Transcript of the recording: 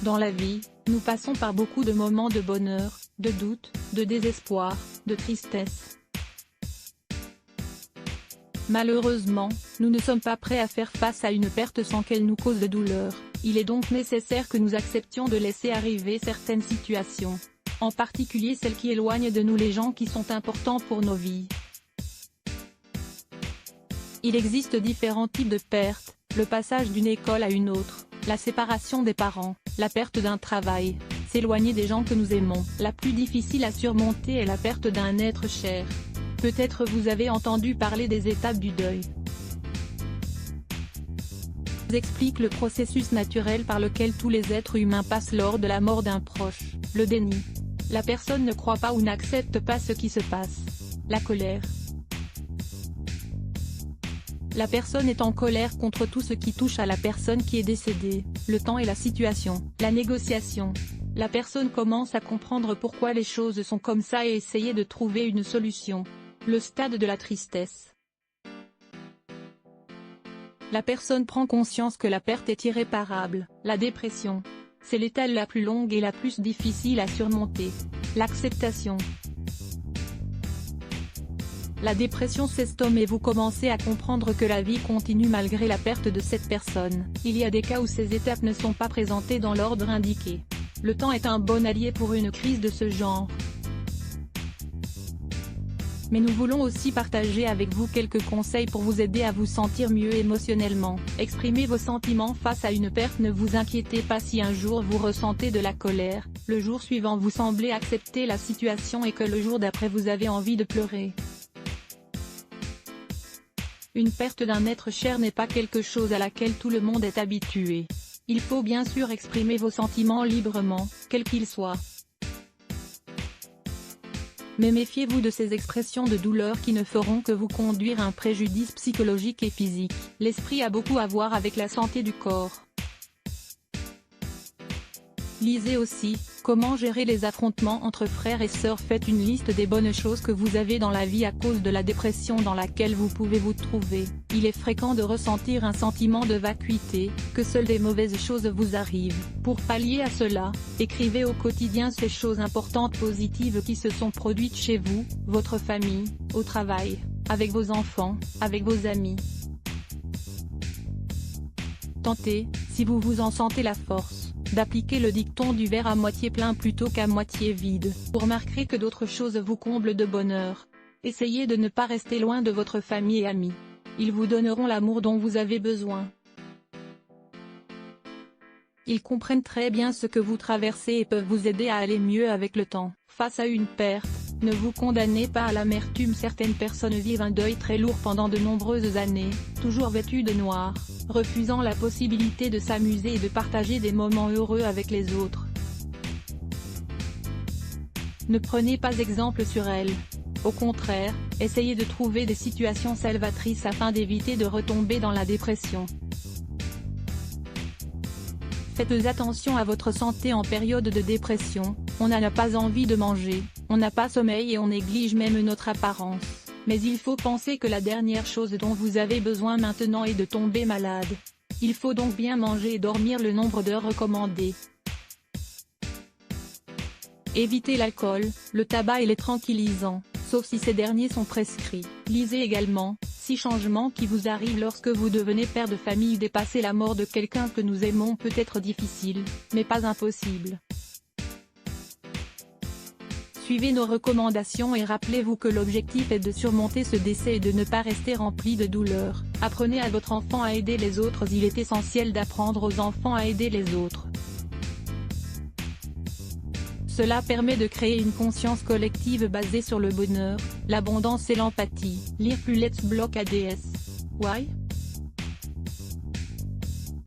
Dans la vie, nous passons par beaucoup de moments de bonheur, de doute, de désespoir, de tristesse. Malheureusement, nous ne sommes pas prêts à faire face à une perte sans qu'elle nous cause de douleur. Il est donc nécessaire que nous acceptions de laisser arriver certaines situations. En particulier celles qui éloignent de nous les gens qui sont importants pour nos vies. Il existe différents types de pertes, le passage d'une école à une autre, la séparation des parents, la perte d'un travail, s'éloigner des gens que nous aimons. La plus difficile à surmonter est la perte d'un être cher. Peut-être vous avez entendu parler des étapes du deuil. Je vous explique le processus naturel par lequel tous les êtres humains passent lors de la mort d'un proche. Le déni. La personne ne croit pas ou n'accepte pas ce qui se passe. La colère. La personne est en colère contre tout ce qui touche à la personne qui est décédée, le temps et la situation. La négociation. La personne commence à comprendre pourquoi les choses sont comme ça et essayer de trouver une solution. Le stade de la tristesse. La personne prend conscience que la perte est irréparable. La dépression. C'est l'étape la plus longue et la plus difficile à surmonter. L'acceptation. La dépression s'estompe et vous commencez à comprendre que la vie continue malgré la perte de cette personne. Il y a des cas où ces étapes ne sont pas présentées dans l'ordre indiqué. Le temps est un bon allié pour une crise de ce genre. Mais nous voulons aussi partager avec vous quelques conseils pour vous aider à vous sentir mieux émotionnellement. Exprimez vos sentiments face à une perte. Ne vous inquiétez pas si un jour vous ressentez de la colère, le jour suivant vous semblez accepter la situation et que le jour d'après vous avez envie de pleurer. Une perte d'un être cher n'est pas quelque chose à laquelle tout le monde est habitué. Il faut bien sûr exprimer vos sentiments librement, quels qu'ils soient. Mais méfiez-vous de ces expressions de douleur qui ne feront que vous conduire à un préjudice psychologique et physique. L'esprit a beaucoup à voir avec la santé du corps. Lisez aussi, comment gérer les affrontements entre frères et sœurs. Faites une liste des bonnes choses que vous avez dans la vie à cause de la dépression dans laquelle vous pouvez vous trouver. Il est fréquent de ressentir un sentiment de vacuité, que seules des mauvaises choses vous arrivent. Pour pallier à cela, écrivez au quotidien ces choses importantes positives qui se sont produites chez vous, votre famille, au travail, avec vos enfants, avec vos amis. Tentez, si vous vous en sentez la force, d'appliquer le dicton du verre à moitié plein plutôt qu'à moitié vide. Vous remarquerez que d'autres choses vous comblent de bonheur. Essayez de ne pas rester loin de votre famille et amis. Ils vous donneront l'amour dont vous avez besoin. Ils comprennent très bien ce que vous traversez et peuvent vous aider à aller mieux avec le temps. Face à une perte, ne vous condamnez pas à l'amertume. Certaines personnes vivent un deuil très lourd pendant de nombreuses années, toujours vêtues de noir, refusant la possibilité de s'amuser et de partager des moments heureux avec les autres. Ne prenez pas exemple sur elles. Au contraire, essayez de trouver des situations salvatrices afin d'éviter de retomber dans la dépression. Faites attention à votre santé en période de dépression. On n'a pas envie de manger, on n'a pas sommeil et on néglige même notre apparence. Mais il faut penser que la dernière chose dont vous avez besoin maintenant est de tomber malade. Il faut donc bien manger et dormir le nombre d'heures recommandées. Évitez l'alcool, le tabac et les tranquillisants, sauf si ces derniers sont prescrits. Lisez également, 6 changements qui vous arrivent lorsque vous devenez père de famille. Dépasser la mort de quelqu'un que nous aimons peut être difficile, mais pas impossible. Suivez nos recommandations et rappelez-vous que l'objectif est de surmonter ce décès et de ne pas rester rempli de douleur. Apprenez à votre enfant à aider les autres. Il est essentiel d'apprendre aux enfants à aider les autres. Cela permet de créer une conscience collective basée sur le bonheur, l'abondance et l'empathie. Lire plus Let's Block ADS. Why?